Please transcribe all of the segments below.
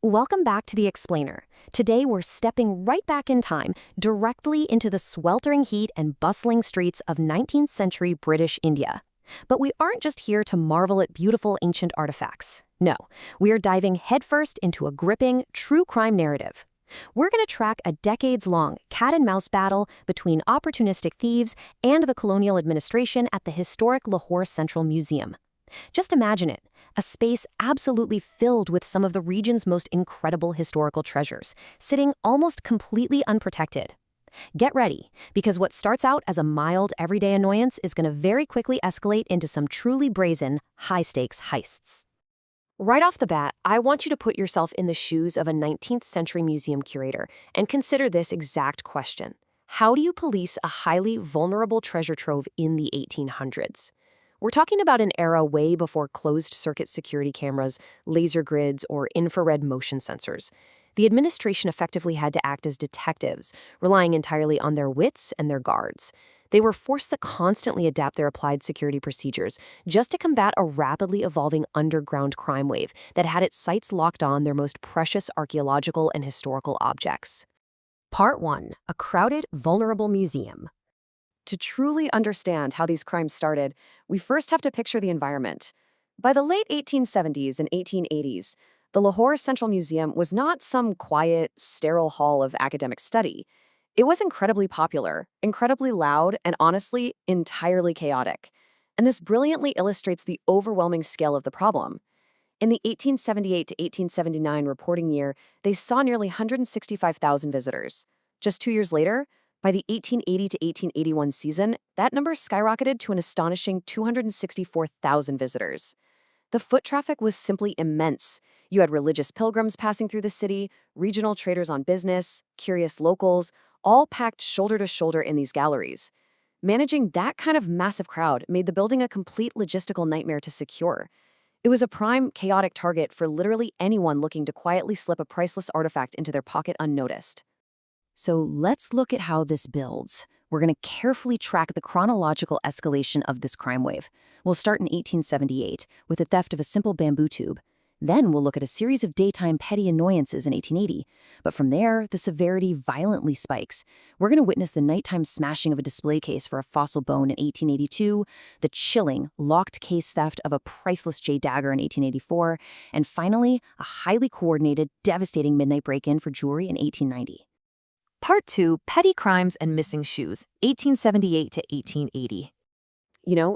Welcome back to The Explainer. Today we're stepping right back in time, directly into the sweltering heat and bustling streets of 19th century British India. But we aren't just here to marvel at beautiful ancient artifacts. No, we are diving headfirst into a gripping, true crime narrative. We're going to track a decades-long cat-and-mouse battle between opportunistic thieves and the colonial administration at the historic Lahore Central Museum. Just imagine it, a space absolutely filled with some of the region's most incredible historical treasures, sitting almost completely unprotected. Get ready, because what starts out as a mild, everyday annoyance is going to very quickly escalate into some truly brazen, high-stakes heists. Right off the bat, I want you to put yourself in the shoes of a 19th century museum curator and consider this exact question. How do you police a highly vulnerable treasure trove in the 1800s? We're talking about an era way before closed-circuit security cameras, laser grids, or infrared motion sensors. The administration effectively had to act as detectives, relying entirely on their wits and their guards. They were forced to constantly adapt their applied security procedures just to combat a rapidly evolving underground crime wave that had its sights locked on their most precious archaeological and historical objects. Part 1. A crowded, vulnerable museum. To truly understand how these crimes started, we first have to picture the environment. By the late 1870s and 1880s, the Lahore Central Museum was not some quiet, sterile hall of academic study. It was incredibly popular, incredibly loud, and honestly, entirely chaotic. And this brilliantly illustrates the overwhelming scale of the problem. In the 1878 to 1879 reporting year, they saw nearly 165,000 visitors. Just 2 years later, by the 1880 to 1881 season, that number skyrocketed to an astonishing 264,000 visitors. The foot traffic was simply immense. You had religious pilgrims passing through the city, regional traders on business, curious locals, all packed shoulder to shoulder in these galleries. Managing that kind of massive crowd made the building a complete logistical nightmare to secure. It was a prime, chaotic target for literally anyone looking to quietly slip a priceless artifact into their pocket unnoticed. So let's look at how this builds. We're going to carefully track the chronological escalation of this crime wave. We'll start in 1878 with the theft of a simple bamboo tube. Then we'll look at a series of daytime petty annoyances in 1880. But from there, the severity violently spikes. We're going to witness the nighttime smashing of a display case for a fossil bone in 1882, the chilling, locked case theft of a priceless jade dagger in 1884, and finally, a highly coordinated, devastating midnight break-in for jewelry in 1890. Part 2, Petty Crimes and Missing Shoes, 1878 to 1880.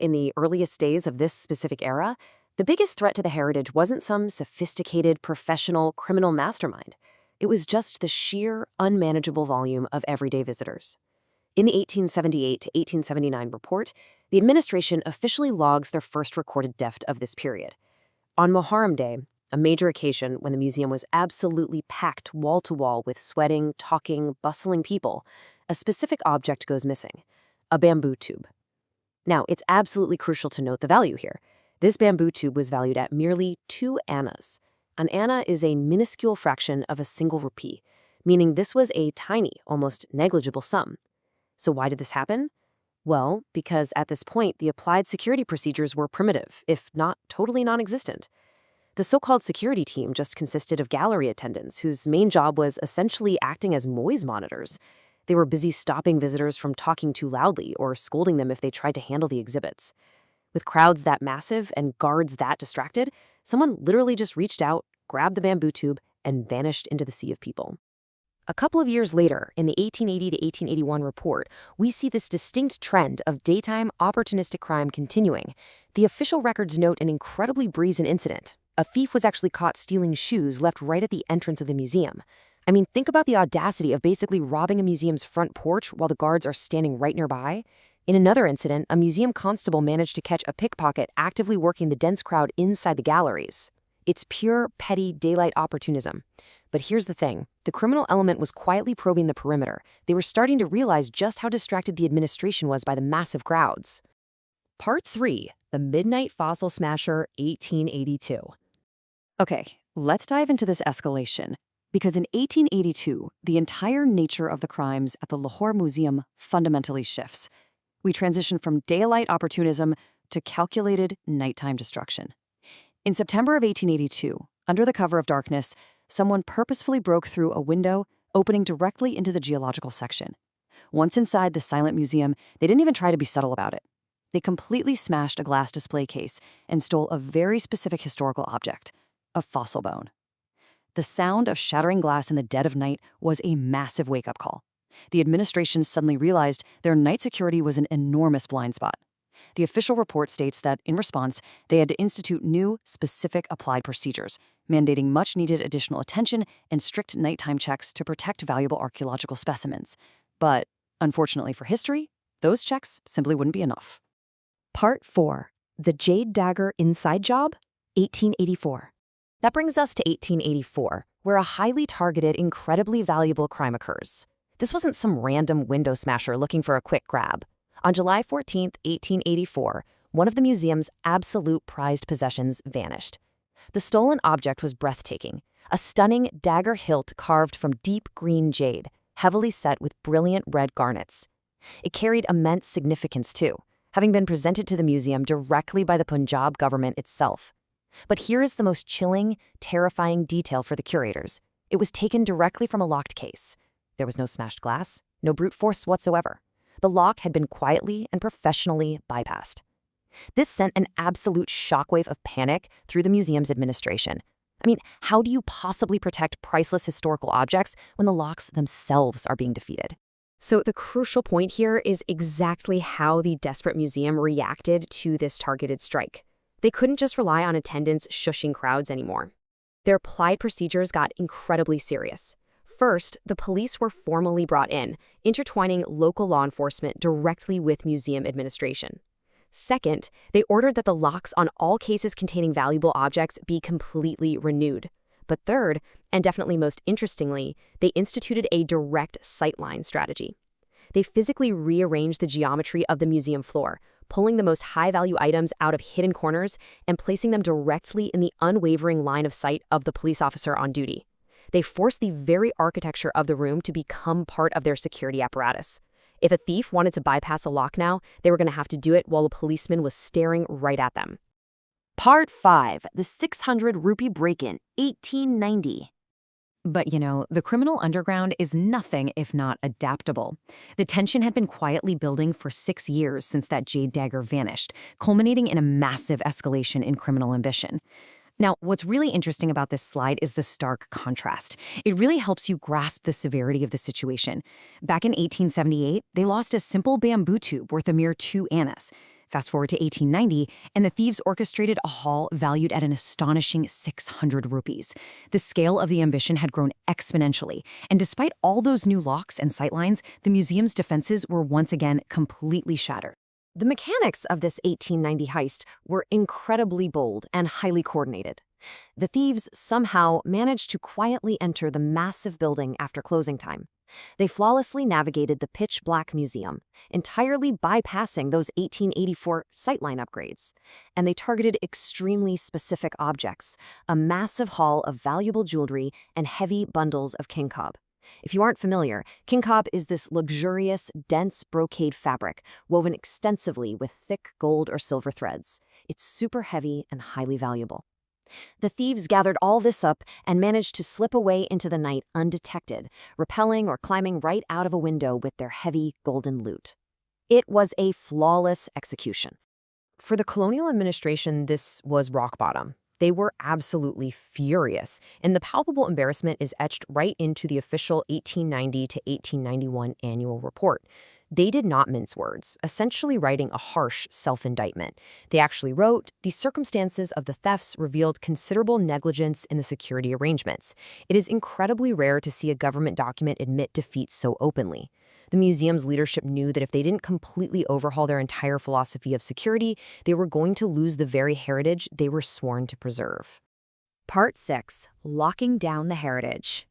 In the earliest days of this specific era, the biggest threat to the heritage wasn't some sophisticated, professional criminal mastermind. It was just the sheer, unmanageable volume of everyday visitors. In the 1878 to 1879 report, the administration officially logs their first recorded theft of this period. On Muharram Day, a major occasion when the museum was absolutely packed wall-to-wall with sweating, talking, bustling people, a specific object goes missing: a bamboo tube. Now, it's absolutely crucial to note the value here. This bamboo tube was valued at merely 2 annas. An anna is a minuscule fraction of a single rupee, meaning this was a tiny, almost negligible sum. So why did this happen? Well, because at this point, the applied security procedures were primitive, if not totally non-existent. The so-called security team just consisted of gallery attendants whose main job was essentially acting as noise monitors. They were busy stopping visitors from talking too loudly or scolding them if they tried to handle the exhibits. With crowds that massive and guards that distracted, someone literally just reached out, grabbed the bamboo tube, and vanished into the sea of people. A couple of years later, in the 1880 to 1881 report, we see this distinct trend of daytime opportunistic crime continuing. The official records note an incredibly brazen incident. A thief was actually caught stealing shoes left right at the entrance of the museum. I mean, think about the audacity of basically robbing a museum's front porch while the guards are standing right nearby. In another incident, a museum constable managed to catch a pickpocket actively working the dense crowd inside the galleries. It's pure, petty, daylight opportunism. But here's the thing. The criminal element was quietly probing the perimeter. They were starting to realize just how distracted the administration was by the massive crowds. Part 3, The Midnight Fossil Smasher, 1882. Okay, let's dive into this escalation. Because in 1882, the entire nature of the crimes at the Lahore Museum fundamentally shifts. We transition from daylight opportunism to calculated nighttime destruction. In September of 1882, under the cover of darkness, Someone purposefully broke through a window, opening directly into the geological section. Once inside the silent museum, they didn't even try to be subtle about it. They completely smashed a glass display case and stole a very specific historical object, a fossil bone. The sound of shattering glass in the dead of night was a massive wake-up call. The administration suddenly realized their night security was an enormous blind spot. The official report states that, in response, they had to institute new, specific applied procedures, mandating much-needed additional attention and strict nighttime checks to protect valuable archaeological specimens. But, unfortunately for history, those checks simply wouldn't be enough. Part 4. The Jade Dagger Inside Job, 1884. That brings us to 1884, where a highly targeted, incredibly valuable crime occurs. This wasn't some random window smasher looking for a quick grab. On July 14, 1884, one of the museum's absolute prized possessions vanished. The stolen object was breathtaking, a stunning dagger hilt carved from deep green jade, heavily set with brilliant red garnets. It carried immense significance, too, having been presented to the museum directly by the Punjab government itself. But here is the most chilling, terrifying detail for the curators. It was taken directly from a locked case. There was no smashed glass, no brute force whatsoever. The lock had been quietly and professionally bypassed. This sent an absolute shockwave of panic through the museum's administration. I mean, how do you possibly protect priceless historical objects when the locks themselves are being defeated? So the crucial point here is exactly how the desperate museum reacted to this targeted strike. They couldn't just rely on attendants shushing crowds anymore. Their applied procedures got incredibly serious. First, the police were formally brought in, intertwining local law enforcement directly with museum administration. Second, they ordered that the locks on all cases containing valuable objects be completely renewed. But third, and definitely most interestingly, they instituted a direct sightline strategy. They physically rearranged the geometry of the museum floor, pulling the most high-value items out of hidden corners and placing them directly in the unwavering line of sight of the police officer on duty. They forced the very architecture of the room to become part of their security apparatus. If a thief wanted to bypass a lock now, they were going to have to do it while a policeman was staring right at them. Part 5. The 600 Rupee Break-In, 1890. But, the criminal underground is nothing if not adaptable. The tension had been quietly building for 6 years since that jade dagger vanished, culminating in a massive escalation in criminal ambition. Now, what's really interesting about this slide is the stark contrast. It really helps you grasp the severity of the situation. Back in 1878, they lost a simple bamboo tube worth a mere 2 annas. Fast forward to 1890, and the thieves orchestrated a haul valued at an astonishing 600 rupees. The scale of the ambition had grown exponentially, and despite all those new locks and sightlines, the museum's defenses were once again completely shattered. The mechanics of this 1890 heist were incredibly bold and highly coordinated. The thieves somehow managed to quietly enter the massive building after closing time. They flawlessly navigated the pitch-black museum, entirely bypassing those 1884 sightline upgrades. And they targeted extremely specific objects, a massive haul of valuable jewelry and heavy bundles of kincob. If you aren't familiar, kincob is this luxurious, dense brocade fabric woven extensively with thick gold or silver threads. It's super heavy and highly valuable. The thieves gathered all this up and managed to slip away into the night undetected, rappelling or climbing right out of a window with their heavy golden loot. It was a flawless execution. For the colonial administration, this was rock bottom. They were absolutely furious, and the palpable embarrassment is etched right into the official 1890 to 1891 annual report. They did not mince words, essentially writing a harsh self-indictment. They actually wrote, "The circumstances of the thefts revealed considerable negligence in the security arrangements. It is incredibly rare to see a government document admit defeat so openly." The museum's leadership knew that if they didn't completely overhaul their entire philosophy of security, they were going to lose the very heritage they were sworn to preserve. Part 6. Locking down the heritage.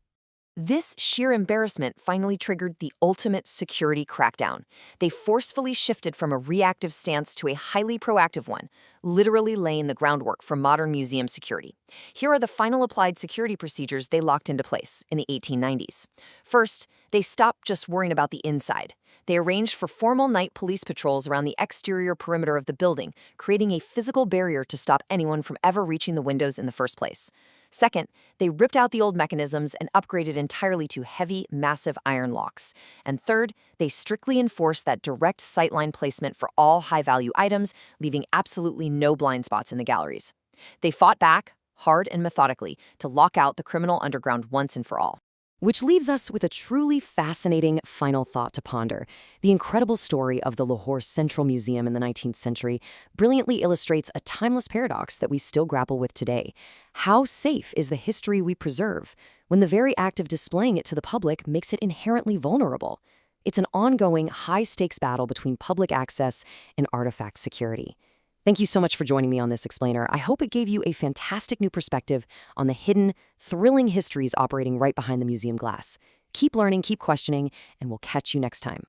This sheer embarrassment finally triggered the ultimate security crackdown. They forcefully shifted from a reactive stance to a highly proactive one, literally laying the groundwork for modern museum security. Here are the final applied security procedures they locked into place in the 1890s. First, they stopped just worrying about the inside. They arranged for formal night police patrols around the exterior perimeter of the building, creating a physical barrier to stop anyone from ever reaching the windows in the first place. Second, they ripped out the old mechanisms and upgraded entirely to heavy, massive iron locks. And third, they strictly enforced that direct sightline placement for all high-value items, leaving absolutely no blind spots in the galleries. They fought back, hard and methodically, to lock out the criminal underground once and for all. Which leaves us with a truly fascinating final thought to ponder. The incredible story of the Lahore Central Museum in the 19th century brilliantly illustrates a timeless paradox that we still grapple with today. How safe is the history we preserve when the very act of displaying it to the public makes it inherently vulnerable? It's an ongoing, high-stakes battle between public access and artifact security. Thank you so much for joining me on this explainer. I hope it gave you a fantastic new perspective on the hidden, thrilling histories operating right behind the museum glass. Keep learning, keep questioning, and we'll catch you next time.